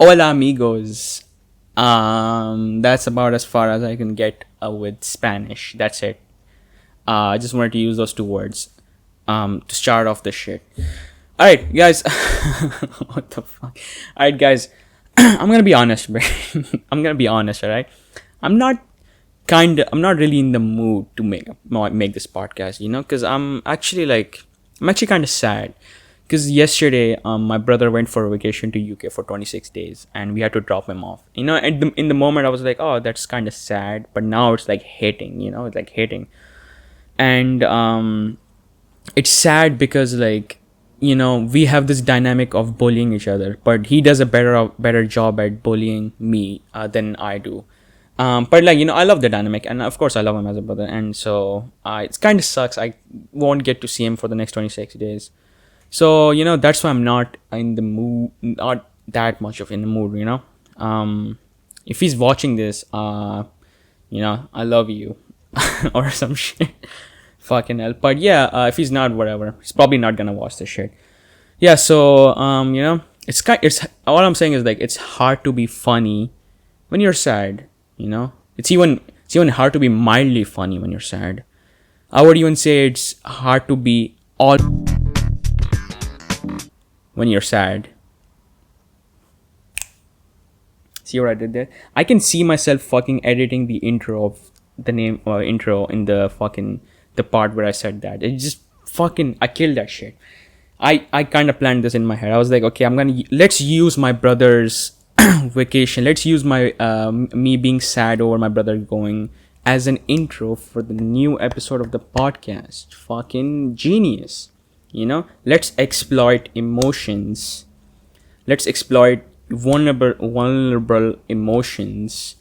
Hola amigos. That's about as far as I can get with Spanish. That's it. I just wanted to use those two words to start off this shit. All right, guys. What the fuck? All right, guys. I'm gonna be honest, bro. I'm gonna be honest. All right. I'm not I'm not really in the mood to make this podcast. Because I'm actually kind of sad. Because yesterday, my brother went for a vacation to UK for 26 days, and we had to drop him off. In the moment, I was like, "Oh, that's kind of sad," but now it's like hitting. It's like hitting, and it's sad because we have this dynamic of bullying each other, but he does a better job at bullying me than I do. But I love the dynamic, and of course, I love him as a brother, and so it kind of sucks. I won't get to see him for the next 26 days. So, that's why I'm not in the mood, not that much of in the mood, If he's watching this, I love you or some shit. Fucking hell. But yeah, if he's not, whatever. He's probably not gonna watch this shit. Yeah, so, it's all I'm saying is it's hard to be funny when you're sad, It's even hard to be mildly funny when you're sad. I would even say it's hard to be all when you're sad. See what I did there? I can see myself fucking editing the intro of the intro in the part where I said that. It just I killed that shit. I kind of planned this in my head. I was like, okay, let's use my brother's vacation. Let's use my me being sad over my brother going as an intro for the new episode of the podcast. Fucking genius. Let's exploit emotions. Let's exploit vulnerable emotions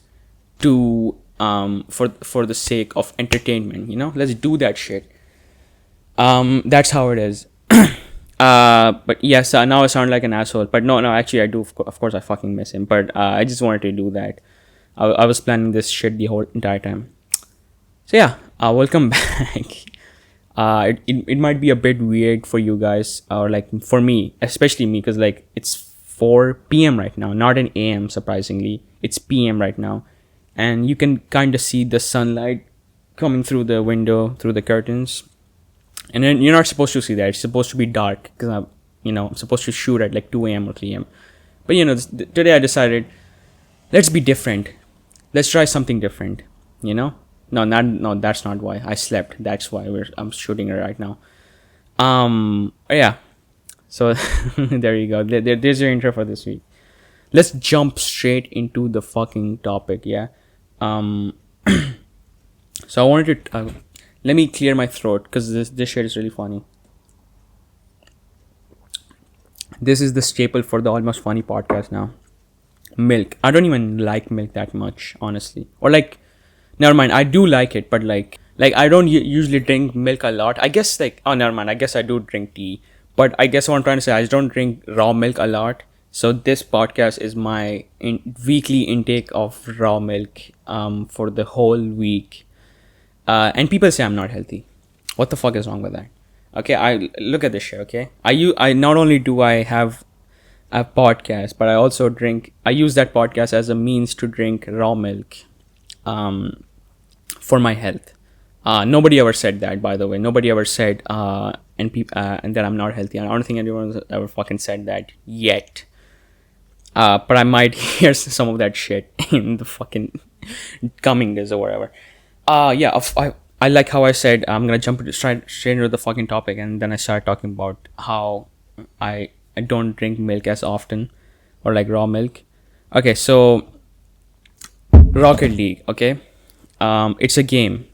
to for the sake of entertainment. Let's do that shit. That's how it is. But yes, now I sound like an asshole. But no, actually I do. Of course, I fucking miss him. But I just wanted to do that. I was planning this shit the whole entire time. So yeah, welcome back. It might be a bit weird for you guys, or for me, especially me, because it's 4 p.m. right now, not an a.m. surprisingly. It's p.m. right now, and you can kind of see the sunlight coming through the window, through the curtains, and then you're not supposed to see that. It's supposed to be dark because I'm supposed to shoot at 2 a.m. or 3 a.m. But today I decided, let's be different. Let's try something different. No, that's not why I slept. That's why I'm shooting it right now. Yeah. So there you go. There's your intro for this week. Let's jump straight into the fucking topic. Yeah. So I wanted to let me clear my throat because this shit is really funny. This is the staple for the Almost Funny podcast now. Milk. I don't even like milk that much, honestly. Or never mind, I do like it, but I don't usually drink milk a lot. I guess never mind, I guess I do drink tea. But I guess what I'm trying to say, I just don't drink raw milk a lot. So this podcast is my weekly intake of raw milk for the whole week. And people say I'm not healthy. What the fuck is wrong with that? Okay, I look at this shit, okay? I not only do I have a podcast, but I use that podcast as a means to drink raw milk. For my health. Nobody ever said that, by the way. Nobody ever said and that I'm not healthy. I don't think anyone's ever fucking said that yet. But I might hear some of that shit in the fucking coming days or whatever. Yeah, I like how I said I'm gonna jump straight into the fucking topic, and then I start talking about how I don't drink milk as often, or raw milk. Okay, so Rocket League, okay? It's a game,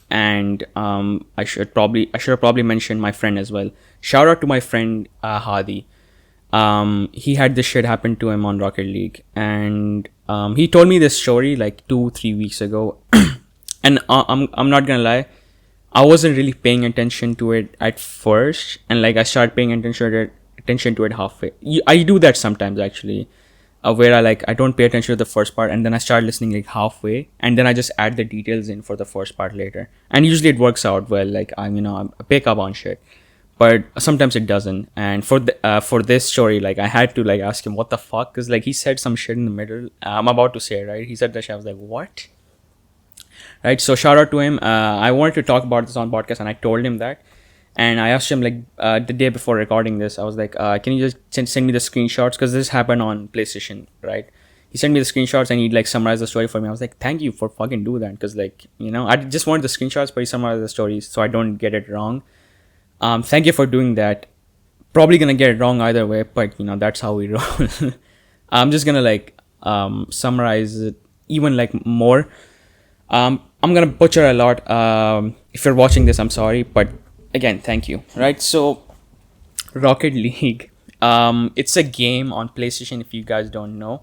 and I should have probably mentioned my friend as well. Shout out to my friend Hadi. He had this shit happen to him on Rocket League, and he told me this story 2-3 weeks ago. And I'm not gonna lie, I wasn't really paying attention to it at first, and I started paying attention to it halfway. I do that sometimes actually. Where I don't pay attention to the first part, and then I start listening halfway, and then I just add the details in for the first part later, and usually it works out well. I pick up on shit. but sometimes it doesn't. And for this story, like I had to like ask him what the fuck, because like he said some shit in the middle. I'm about to say it, right? He said that shit. I was like, what? Right. So shout out to him. I wanted to talk about this on podcast, and I told him that. And I asked him like the day before recording this, I was like, can you just send me the screenshots, because this happened on PlayStation, right? He sent me the screenshots and he like summarized the story for me. I was like, thank you for fucking do that, because like, you know, I just wanted the screenshots, but he summarized the stories so I don't get it wrong. Thank you for doing that. Probably gonna get it wrong either way, but you know, that's how we roll. I'm just gonna like summarize it even like more. I'm gonna butcher a lot. If you're watching this, I'm sorry, but again, thank you. Right, so Rocket League. It's a game on PlayStation. If you guys don't know,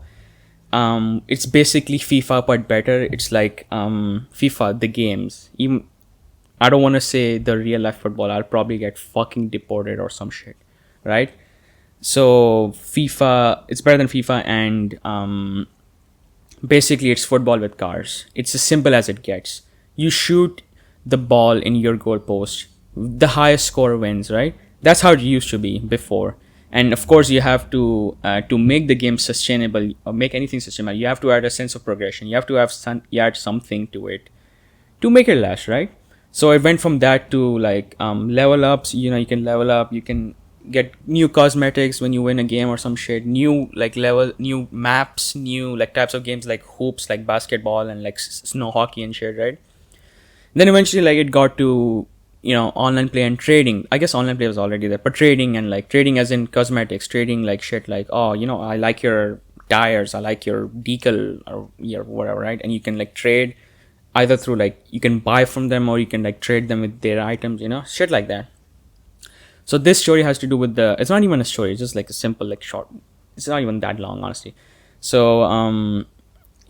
it's basically FIFA but better. It's like FIFA the games. Even I don't want to say the real life football. I'll probably get fucking deported or some shit, right? So FIFA, it's better than FIFA, and basically it's football with cars. It's as simple as it gets. You shoot the ball in your goal post. The highest score wins, right? That's how it used to be before. And of course, you have to make the game sustainable or make anything sustainable. You have to add a sense of progression. You have to have add something to it to make it last, right? So it went from that to like level ups. You know, you can level up. You can get new cosmetics when you win a game or some shit. New like level, new maps, new like types of games like hoops, like basketball and like snow hockey and shit, right? Then eventually, like it got to, you know, online play and trading. I guess online play was already there, but trading and like trading as in cosmetics, trading like shit like, oh, you know, I like your tires, I like your decal or your whatever, right? And you can like trade either through like you can buy from them or you can like trade them with their items, you know, shit like that. So this story has to do with it's not even a story, it's just like a simple like short. It's not even that long, honestly. So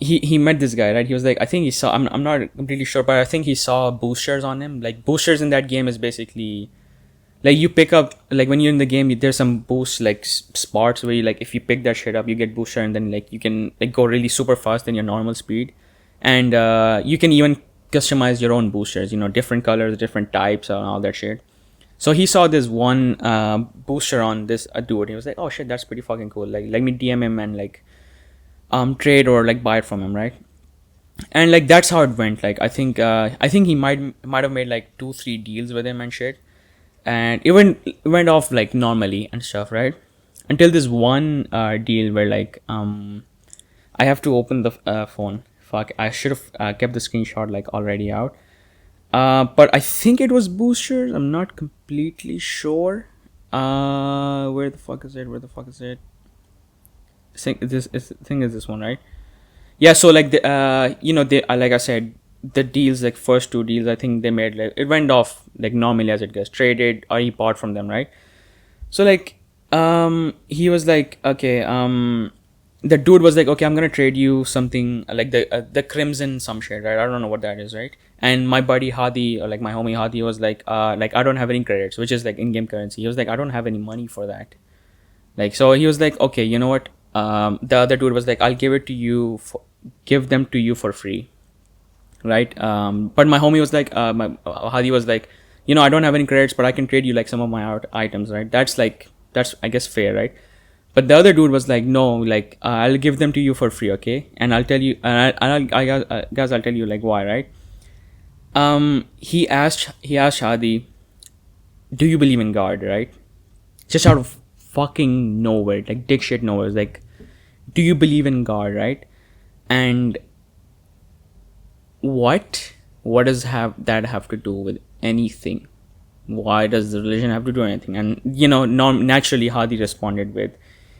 he met this guy, right? He was like, I think he saw, I'm not completely sure, but I think he saw boosters on him. Like boosters in that game is basically like you pick up, like when you're in the game, there's some boost like spots where you like, if you pick that shit up, you get booster, and then like you can like go really super fast than your normal speed. And you can even customize your own boosters, you know, different colors, different types and all that shit. So he saw this one booster on this dude. He was like, oh shit, that's pretty fucking cool. Like let me DM him and like trade or like buy it from him, right? And like that's how it went. Like I think he might have made like 2-3 deals with him and shit, and it went off like normally and stuff, right? Until this one deal where like I have to open the phone. Fuck, I should have kept the screenshot like already out. But I think it was boosters. I'm not completely sure. Where the fuck is it? I think is this one, right? Yeah. So like the you know, they like I said, the deals, like first 2 deals, I think they made like it went off like normally as it gets traded or he bought from them, right? So like he was like, okay, the dude was like, okay, I'm gonna trade you something like the crimson some shit, right? I don't know what that is, right? And my buddy Hadi, or like my homie Hadi, was like I don't have any credits, which is like in-game currency. He was like, I don't have any money for that. Like, so he was like, okay, you know what? The other dude was like, I'll give them to you for free, right? But my homie was like, my Hadi was like, you know, I don't have any credits, but I can trade you like some of my items, right? That's I guess fair, right? But the other dude was like, no, like I'll give them to you for free, okay? And I'll tell you, guys, I'll tell you like why, right? He asked Hadi, do you believe in God, right? Just out of fucking nowhere, like dick shit nowhere, like, do you believe in God, right? And what does that have to do with anything? Why does the religion have to do anything? And you know, naturally Hadi responded with,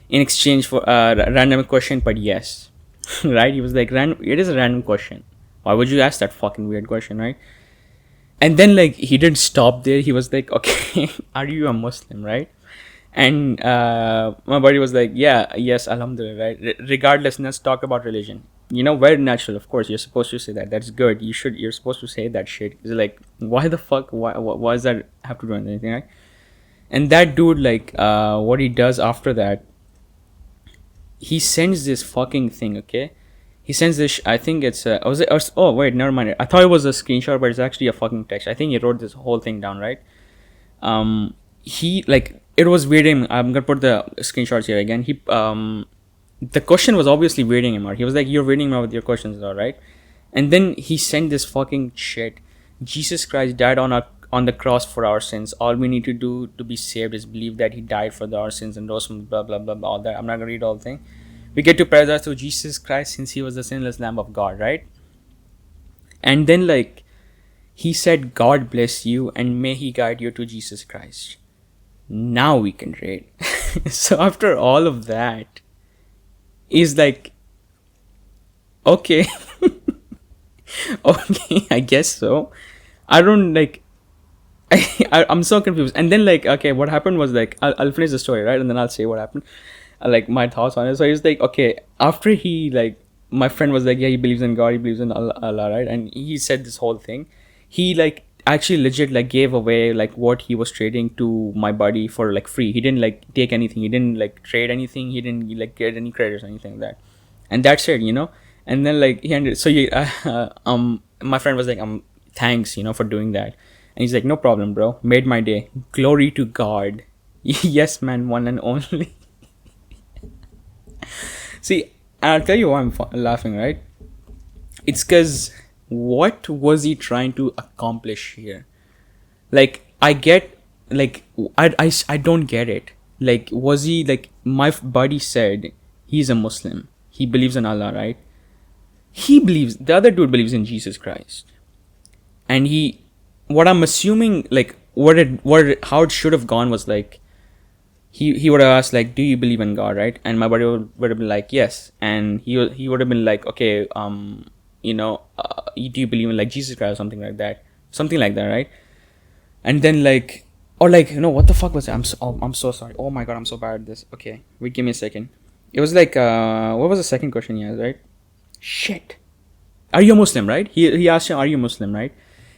in exchange for a random question, but yes. Right? He was like, it is a random question, why would you ask that fucking weird question, right? And then like he didn't stop there. He was like, okay, are you a Muslim, right? And my buddy was like, yes, alhamdulillah, right? Regardless, let's talk about religion. You know, very natural, of course, you're supposed to say that. That's good. You're supposed to say that shit. It's like, why the fuck, why does that have to do with anything, right? And that dude, like, what he does after that, he sends this fucking thing, okay? He sends this, I think it's, oh, wait, never mind. I thought it was a screenshot, but it's actually a fucking text. I think he wrote this whole thing down, right? he like it was weirding. I'm gonna put the screenshots here again. The question was obviously weirding him out. He was like, "You're weirding me out with your questions, all right?" And then he sent this fucking shit. Jesus Christ died on the cross for our sins. All we need to do to be saved is believe that he died for our sins and rose from blah blah blah blah all that. I'm not gonna read all the thing. We get to paradise through Jesus Christ since he was the sinless Lamb of God, right? And then like he said, "God bless you and may he guide you to Jesus Christ." Now we can trade. So after all of that, is like, okay, okay, I guess so. I don't like. I'm so confused. And then like, okay, what happened was like, I'll finish the story, right, and then I'll say what happened, like my thoughts on it. So he's like, okay, after he like, my friend was like, yeah, he believes in God, he believes in Allah, right? And he said this whole thing. He like actually legit like gave away like what he was trading to my buddy for like free. He didn't like take anything. He didn't like trade anything. He didn't like get any credits or anything like that. And that's it, you know. And then like he ended. So he, my friend was like, thanks, you know, for doing that. And he's like, no problem, bro. Made my day. Glory to God. Yes, man, one and only. See, I'll tell you why I'm laughing, right? It's because what was he trying to accomplish here? Like, I get, like, I don't get it. Like, was he, like, my buddy said he's a Muslim. He believes in Allah, right? The other dude believes in Jesus Christ. And what I'm assuming, like, how it should have gone was, like, he would have asked, like, do you believe in God, right? And my buddy would have been like, yes. And he would have been like, okay, you know, do you believe in like Jesus Christ or something like that, right? And then like, or like, you know, what the fuck was that? I'm so sorry. Oh my god, I'm so bad at this. Okay, wait, give me a second. It was like, what was the second question he asked, right? Shit. Are you a Muslim, right? He asked you, are you Muslim, right?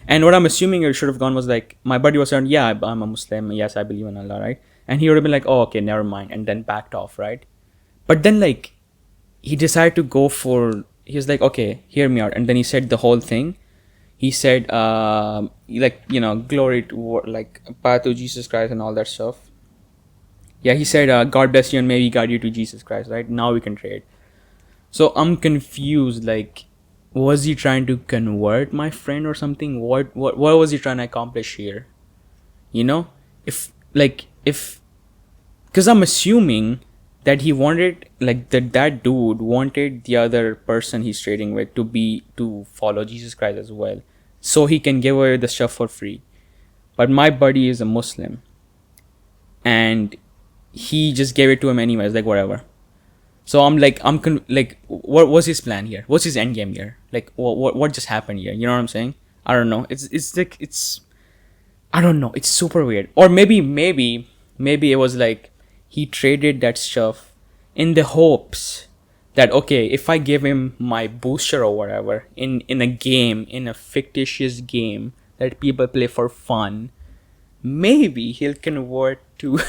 And what I'm assuming it should have gone was like, my buddy was saying, yeah, I'm a Muslim. Yes, I believe in Allah, right? And he would have been like, oh, okay, never mind. And then backed off, right? But then like, he decided to go for, he was like, okay, hear me out. And then he said the whole thing. He said, like, you know, glory to, like, path to Jesus Christ and all that stuff. Yeah, he said, God bless you and may he guide you to Jesus Christ, right? Now we can trade. So I'm confused, like, was he trying to convert my friend or something? What was he trying to accomplish here? You know? Because I'm assuming that he wanted, like, that dude wanted the other person he's trading with to follow Jesus Christ as well, so he can give away the stuff for free. But my buddy is a Muslim, and he just gave it to him anyways, like, whatever. So I'm like, what was his plan here? What's his end game here? Like, what just happened here? You know what I'm saying? I don't know. It's like, I don't know. It's super weird. Or maybe it was like he traded that stuff in the hopes that, okay, if I give him my booster or whatever in a game, in a fictitious game that people play for fun, maybe he'll convert to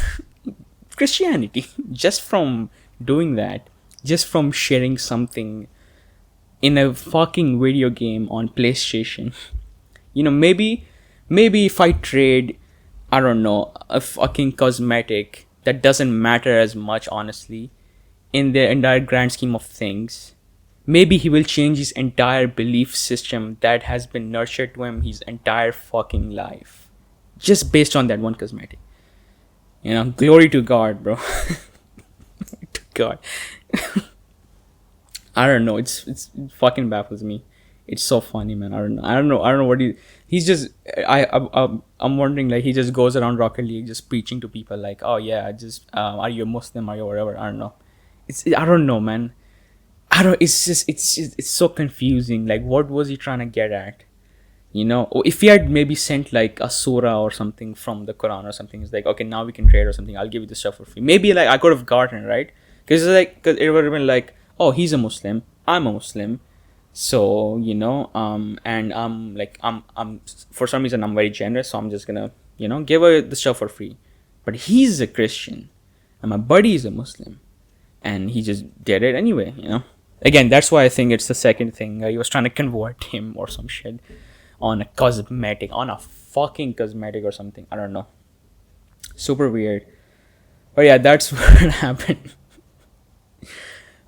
Christianity just from doing that, just from sharing something in a fucking video game on PlayStation. You know, maybe if I trade, I don't know, a fucking cosmetic that doesn't matter as much, honestly, in the entire grand scheme of things, maybe he will change his entire belief system that has been nurtured to him his entire fucking life, just based on that one cosmetic. You know, glory to God, bro. To God. I don't know. It fucking baffles me. It's so funny, man. I don't know what he's just. I'm wondering, like, he just goes around Rocket League just preaching to people like, oh yeah, just are you a Muslim, are you whatever? I don't know. I don't know, man. It's so confusing. Like, what was he trying to get at? You know, if he had maybe sent like a surah or something from the Quran or something, it's like, okay, now we can trade or something. I'll give you the stuff for free. Maybe like I could have gotten it, right? Because it would have been like, oh, he's a Muslim, I'm a Muslim, so, you know, and I'm for some reason I'm very generous, so I'm just gonna, you know, give away the stuff for free. But he's a Christian, and my buddy is a Muslim, and he just did it anyway, you know. Again, that's why I think it's the second thing. He was trying to convert him or some shit on a fucking cosmetic or something. I don't know. Super weird. But yeah, that's what happened.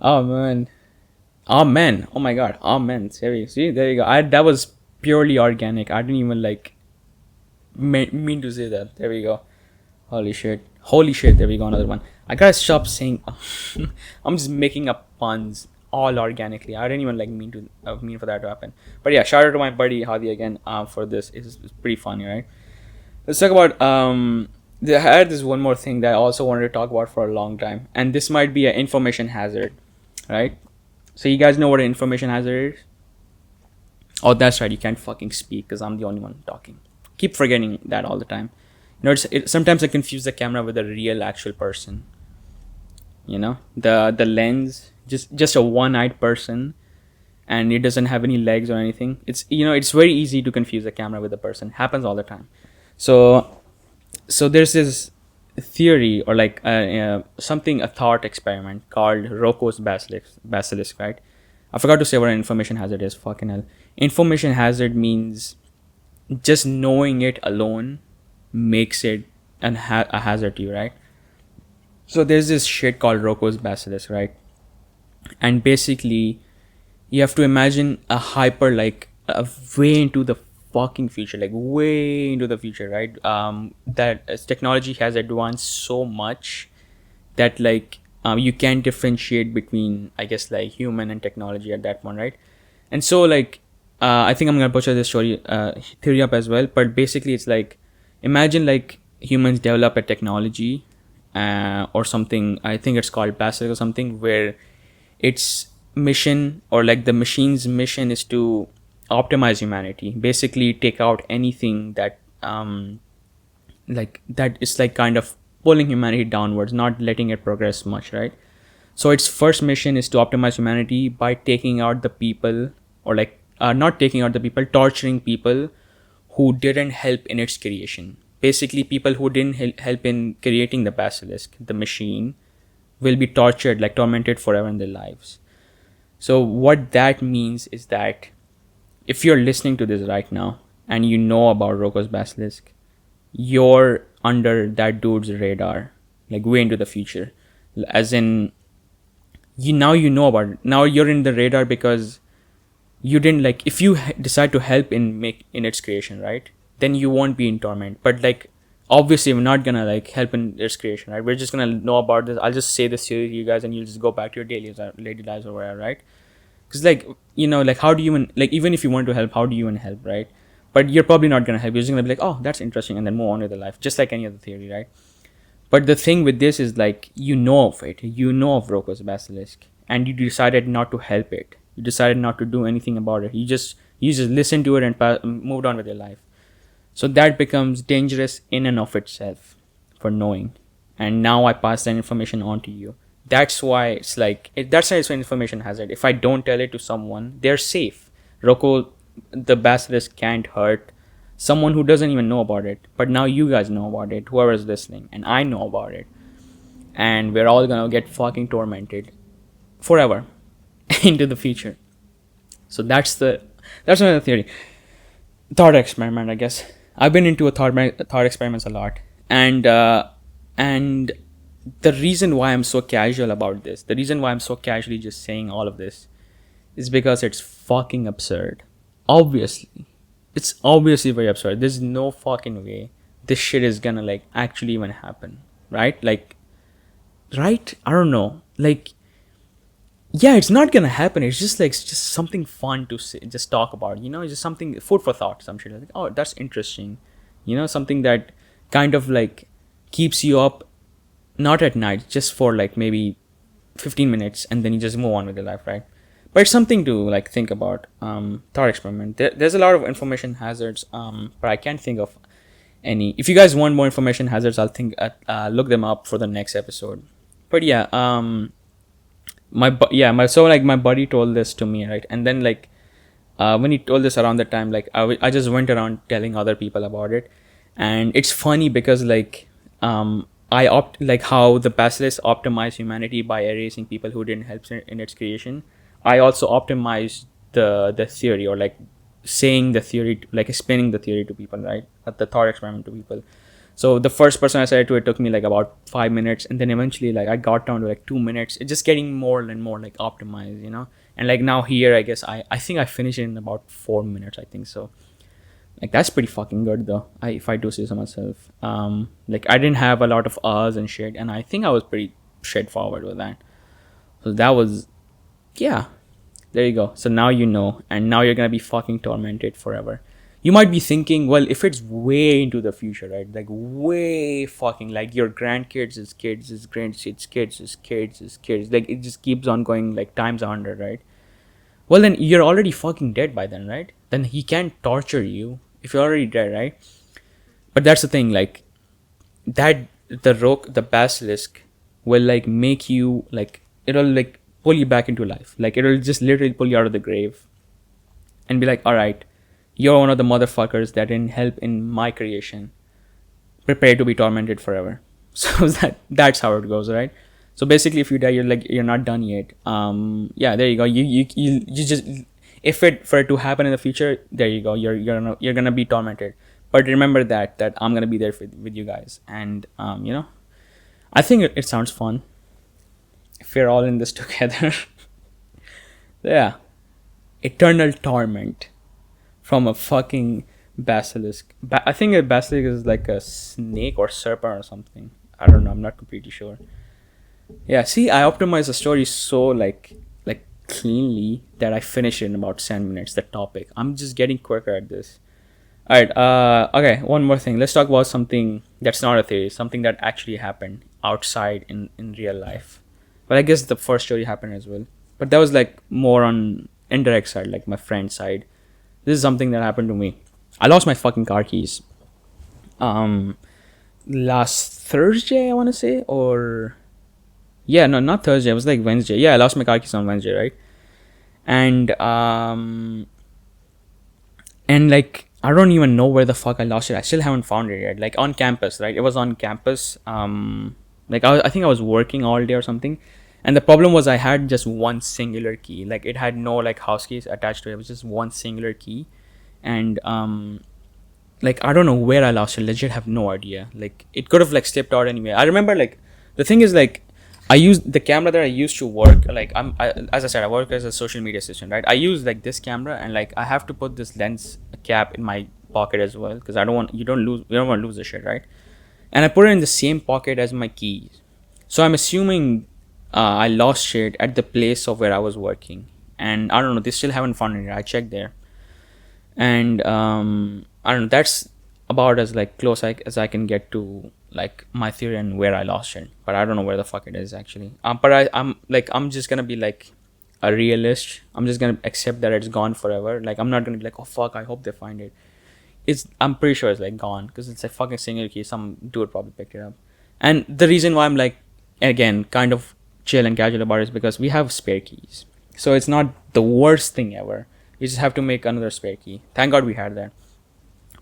Oh man. Amen. Oh my god. Amen. See, there you go. That was purely organic. I didn't even like mean to say that. There we go. Holy shit. Holy shit. There we go. Another one. I gotta stop saying. I'm just making up puns all organically. I didn't even like mean for that to happen. But yeah, shout out to my buddy Hadi again for this. It's pretty funny, right? Let's talk about I had this one more thing that I also wanted to talk about for a long time, and this might be an information hazard, right? So you guys know what an information hazard is? Oh, that's right. You can't fucking speak because I'm the only one talking. Keep forgetting that all the time. You know, sometimes I confuse the camera with a real actual person. You know, the lens, just a one-eyed person, and it doesn't have any legs or anything. It's very easy to confuse the camera with a person. Happens all the time. So there's this theory or like a thought experiment called Roko's basilisk, right? I forgot to say what an information hazard is. Fucking hell. Information hazard means just knowing it alone makes it a hazard to you, right? So there's this shit called Roko's basilisk, right? And basically, you have to imagine a hyper like way into the fucking future, like way into the future, right? That as technology has advanced so much that like you can't differentiate between, I guess, like human and technology at that point, right? And so like I think I'm gonna butcher this theory up as well, but basically it's like imagine like humans develop a technology or something. I think it's called Basilisk or something, where its mission or like the machine's mission is to optimize humanity, basically take out anything that like that is like kind of pulling humanity downwards, not letting it progress much, right? So its first mission is to optimize humanity by taking out the people, or like not taking out the people, torturing people who didn't help in its creation. Basically, people who didn't help in creating the basilisk, the machine, will be tortured, like tormented forever in their lives. So what that means is that if you're listening to this right now and you know about Roko's basilisk, you're under that dude's radar, like way into the future. As in, you know about it. Now you're in the radar because you didn't like. If you decide to help in its creation, right? Then you won't be in torment. But like, obviously, we're not gonna like help in its creation, right? We're just gonna know about this. I'll just say this to you guys, and you'll just go back to your daily lives or whatever, right? Because like like how do you even like even if you want to help, how do you even help, right? But you're probably not gonna help. You're just gonna be like, oh, that's interesting, and then move on with the life, just like any other theory, right? But the thing with this is like you know of it, you know of Roko's basilisk, and you decided not to help it. You decided not to do anything about it. You just listened to it and moved on with your life. So that becomes dangerous in and of itself for knowing. And now I pass that information on to you. That's why it's like that's why it's an information hazard. If I don't tell it to someone, they're safe. Roko, the basilisk, can't hurt someone who doesn't even know about it. But now you guys know about it, whoever is listening, and I know about it. And we're all gonna get fucking tormented forever into the future. So that's another theory. Thought experiment, I guess. I've been into thought experiments a lot, and the reason why I'm so casual about this, the reason why I'm so casually just saying all of this, is because it's fucking absurd. Obviously, it's obviously very absurd. There's no fucking way this shit is gonna like actually even happen, right? Like, right? I don't know. Like, yeah, it's not gonna happen. It's just something fun to say, just talk about. Just something food for thought. Some shit like, oh, that's interesting. Something that kind of like keeps you up, not at night, just for like maybe 15 minutes, and then you just move on with your life, right? But it's something to like think about. Thought experiment. There's a lot of information hazards, but I can't think of any. If you guys want more information hazards, I'll look them up for the next episode. But yeah, my buddy told this to me, right? And then like when he told this around the time, like I just went around telling other people about it. And it's funny because like like how the basilisk optimized humanity by erasing people who didn't help in its creation. I also optimized the theory, or like saying the theory, like explaining the theory to people, right? At the thought experiment to people. So the first person I said it to, it took me like about 5 minutes, and then eventually like I got down to like 2 minutes. It's just getting more and more like optimized, you know. And like now here, I guess I think I finished it in about 4 minutes. I think so. Like that's pretty fucking good though. If I do say so myself. Like I didn't have a lot of R's and shit, and I think I was pretty straightforward with that. So that was, yeah. There you go. So now you know, and now you're gonna be fucking tormented forever. You might be thinking, well, if it's way into the future, right? Like way fucking like your grandkids is kids, is grandkids, kids is kids, is kids. Like it just keeps on going like times 100, right? Well, then you're already fucking dead by then, right? Then he can't torture you if you're already dead, right? But that's the thing, like that the basilisk will like make you like it'll like pull you back into life. Like it'll just literally pull you out of the grave and be like, all right, you're one of the motherfuckers that didn't help in my creation. Prepare to be tormented forever. So that's how it goes, right? So basically, if you die, you're not done yet. Yeah, there you go. You just, if it for it to happen in the future, there you go. You're gonna be tormented. But remember that I'm gonna be there with you guys, and you know, I think it sounds fun if we're all in this together. Yeah, eternal torment from a fucking basilisk. I think a basilisk is like a snake or serpent or something. I don't know. I'm not completely sure. Yeah, see, I optimized the story so like cleanly that I finish it in about 10 minutes. The topic. I'm just getting quicker at this. All right. Okay. One more thing. Let's talk about something that's not a theory. Something that actually happened outside in real life. But I guess the first story happened as well. But that was like more on indirect side, like my friend's side. This is something that happened to me. I lost my fucking car keys. Last Thursday, I want to say, or yeah, no, not Thursday. It was like Wednesday. Yeah, I lost my car keys on Wednesday, right? And like I don't even know where the fuck I lost it. I still haven't found it yet. Like on campus, right? It was on campus. Like I think I was working all day or something. And the problem was I had just one singular key. Like it had no like house keys attached to it. It was just one singular key. And like I don't know where I lost it. Legit have no idea. Like it could have like slipped out anyway. I remember like the thing is like I used the camera that I used to work. Like as I said, I work as a social media assistant, right? I use like this camera, and like I have to put this lens cap in my pocket as well because I don't want you don't want to lose the shit, right? And I put it in the same pocket as my keys. So I'm assuming I lost shit at the place of where I was working, and I don't know. They still haven't found it. I checked there, and I don't know. That's about as like close as I can get to like my theory and where I lost it. But I don't know where the fuck it is actually. But I'm just gonna be like a realist. I'm just gonna accept that it's gone forever. Like I'm not gonna be like, oh fuck, I hope they find it. I'm pretty sure it's like gone because it's a fucking single key. Some dude probably picked it up. And the reason why I'm like again kind of chill and casual about it is because we have spare keys. So it's not the worst thing ever. You just have to make another spare key. Thank God we had that.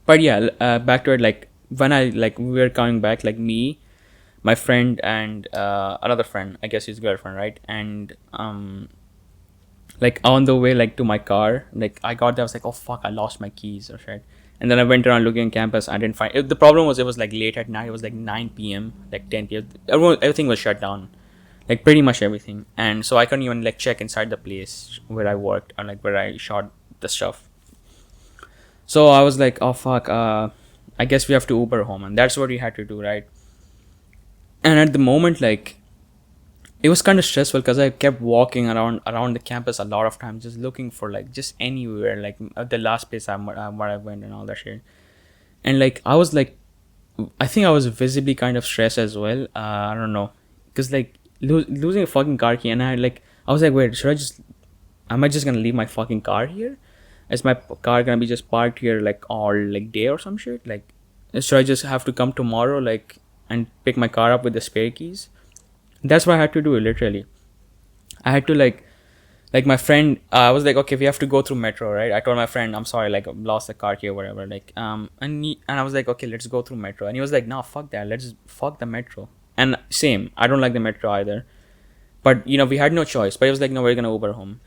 But yeah, back to it. Like when we were coming back, like me, my friend, and another friend, I guess his girlfriend, right? And like on the way like to my car, like I got there, I was like, oh fuck, I lost my keys or shit. And then I went around looking on campus. I didn't find it. The problem was it was like late at night. It was like 9 p.m., like 10 p.m. Everything was shut down, like pretty much everything. And so I couldn't even like check inside the place where I worked or like where I shot the stuff. So I was like, oh fuck, I guess we have to Uber home, and that's what we had to do, right? And at the moment, like, it was kind of stressful because I kept walking around the campus a lot of times, just looking for like just anywhere, like the last place where I went and all that shit. And like I was like, I think I was visibly kind of stressed as well. I don't know, because like losing a fucking car key, and I was like, wait, am I just gonna leave my fucking car here? Is my car gonna be just parked here like all like day or some shit? Like, should I just have to come tomorrow like and pick my car up with the spare keys? That's what I had to do, literally. I had to like my friend, I was like, okay, we have to go through metro, right? I told my friend, I'm sorry, like I lost the car key or whatever, like and I was like, okay, let's go through metro. And he was like, no, fuck that, let's fuck the metro. And same, I don't like the metro either, but you know, we had no choice. But he was like, no, we're gonna Uber home.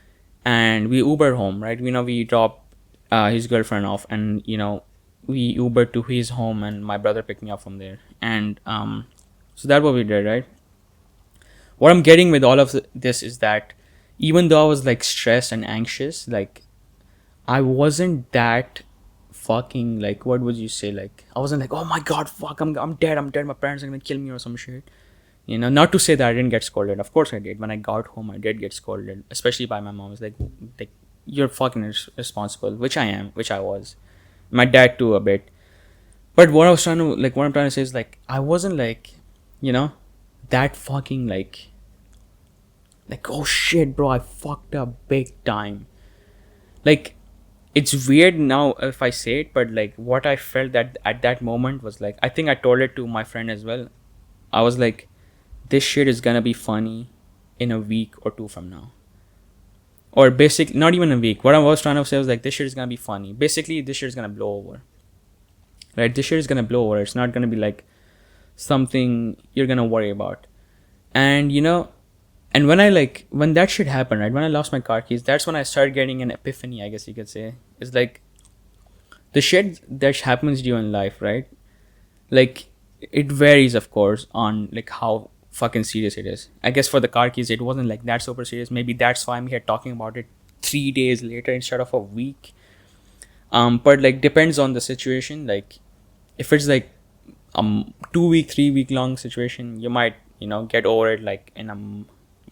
And we Uber home, right? We dropped his girlfriend off, and you know, we Ubered to his home, and my brother picked me up from there. And so that's what we did, right? What I'm getting with all of this is that even though I was like stressed and anxious, like I wasn't that fucking, like, what would you say, like I wasn't like, oh my god, fuck, I'm dead, my parents are gonna kill me or some shit. Not to say that I didn't get scolded. Of course I did. When I got home, I did get scolded, especially by my mom. It's like you're fucking responsible, which I am, which I was. My dad too a bit. But what I'm trying to say is like I wasn't like, that fucking like oh shit, bro, I fucked up big time. Like it's weird now if I say it, but like what I felt that at that moment was like, I think I told it to my friend as well. I was like, this shit is gonna be funny in a week or two from now. Or basically, not even a week. What I was trying to say was like, this shit is gonna be funny. Basically, this shit is gonna blow over. Right? This shit is gonna blow over. It's not gonna be like something you're gonna worry about. And and when that shit happened, right? When I lost my car keys, that's when I started getting an epiphany, I guess you could say. It's like the shit that happens to you in life, right? Like it varies, of course, on like how fucking serious it is. I guess for the car keys, it wasn't like that super serious. Maybe that's why I'm here talking about it 3 days later instead of a week. But like depends on the situation. Like if it's like 2 week, 3 week long situation, you might get over it like in a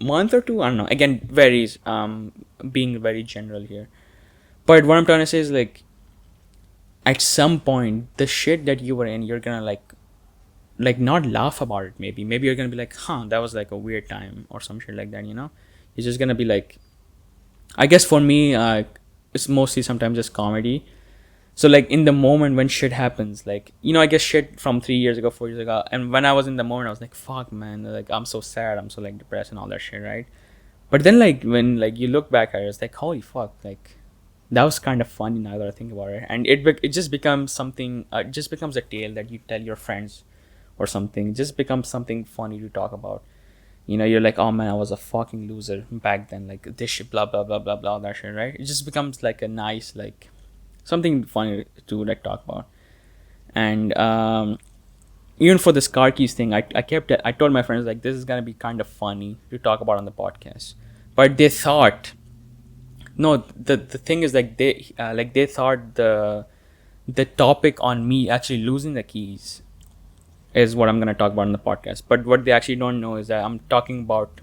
month or two. I don't know. Again, varies. Being very general here. But what I'm trying to say is like, at some point, the shit that you were in, you're gonna like not laugh about it. Maybe you're gonna be like, that was like a weird time or some shit like that. It's just gonna be like, I guess for me, it's mostly sometimes just comedy. So like in the moment when shit happens, like I guess shit from 3 years ago, 4 years ago, and when I was in the moment, I was like, fuck, man, like I'm so sad, I'm so like depressed and all that shit, right? But then like when like you look back at it, it's like, holy fuck, like that was kind of funny now that I think about it, and it just becomes something. It just becomes a tale that you tell your friends or something. It just becomes something funny to talk about. You're like, oh man, I was a fucking loser back then, like this shit, blah blah blah blah blah, that shit, right? It just becomes like a nice, like something funny to like talk about. And even for this car keys thing, I told my friends like, this is gonna be kind of funny to talk about on the podcast, but they thought, no, the thing is like they thought the topic on me actually losing the keys is what I'm gonna talk about in the podcast. But what they actually don't know is that I'm talking about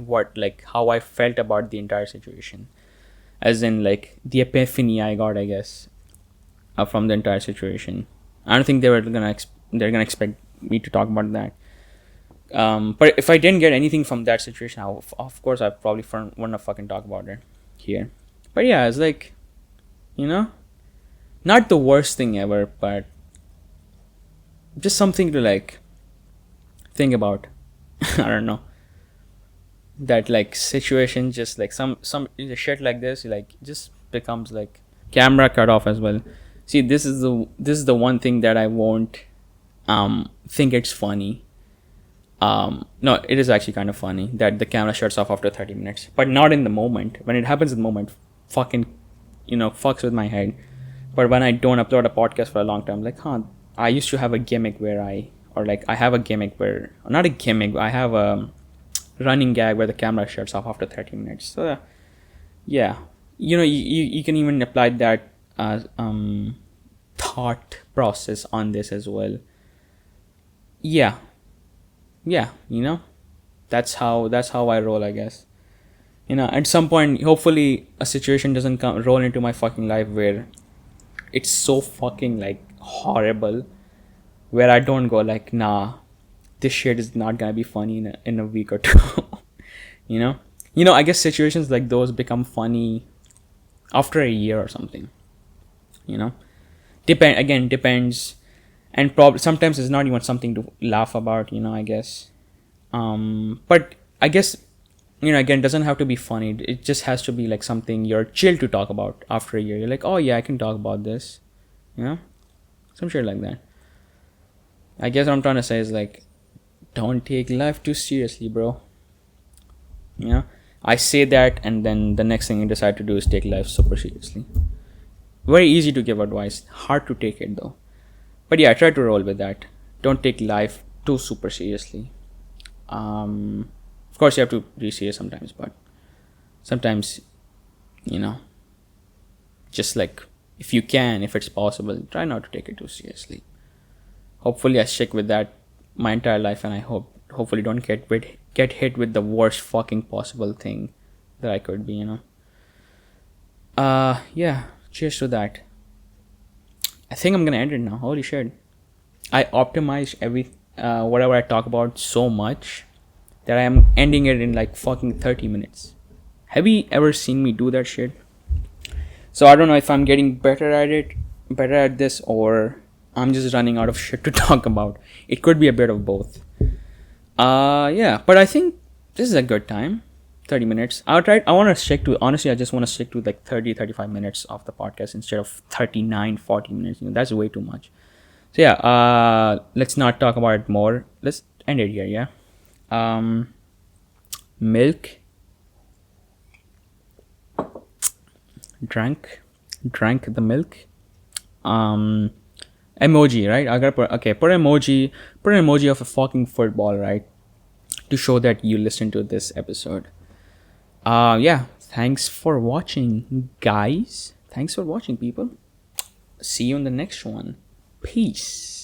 how I felt about the entire situation, as in like the epiphany I got, I guess, from the entire situation. I don't think they're gonna expect me to talk about that. But if I didn't get anything from that situation, of course I probably wouldn't have fucking talk about it here. But yeah, it's like, not the worst thing ever, but just something to like think about. I don't know. That like situation, just like some shit like this, like just becomes like camera cut off as well. See, this is the one thing that I won't think it's funny. No, it is actually kind of funny that the camera shuts off after 30 minutes, but not in the moment. When it happens in the moment, fucking fucks with my head. But when I don't upload a podcast for a long time, like, I used to have a gimmick where I have a gimmick where, not a gimmick, I have a running gag where the camera shuts off after 30 minutes. So yeah, you can even apply that thought process on this as well. Yeah, that's how I roll, I guess. At some point, hopefully a situation doesn't roll into my fucking life where it's so fucking like horrible, where I don't go like, nah, this shit is not gonna be funny in a week or two. I guess situations like those become funny after a year or something. Depends, and probably sometimes it's not even something to laugh about, I guess. But I guess, again, it doesn't have to be funny. It just has to be like something you're chill to talk about after a year. You're like, oh yeah, I can talk about this, some shit like that. I guess what I'm trying to say is like, don't take life too seriously, bro. I say that, and then the next thing you decide to do is take life super seriously. Very easy to give advice, hard to take it though. But yeah, try to roll with that. Don't take life too super seriously. Of course, you have to be serious sometimes, but sometimes, you know, just like if you can, if it's possible, try not to take it too seriously. Hopefully, I stick with that my entire life, and I hopefully don't get hit with the worst fucking possible thing that I could be. Yeah. Cheers to that. I think I'm gonna end it now. Holy shit! I optimized whatever I talk about so much that I am ending it in like fucking 30 minutes. Have you ever seen me do that shit? So I don't know if I'm getting better at this, or I'm just running out of shit to talk about. It could be a bit of both. Yeah, but I think this is a good time. 30 minutes. I want to stick to, honestly, I just want to stick to like 30-35 minutes of the podcast instead of 39-40 minutes. That's way too much. So yeah, let's not talk about it more. Let's end it here, yeah. Milk. Drank the milk. Emoji, right? I gotta put an emoji of a fucking football, right? To show that you listened to this episode. Yeah, thanks for watching, guys. Thanks for watching, people. See you in the next one. Peace.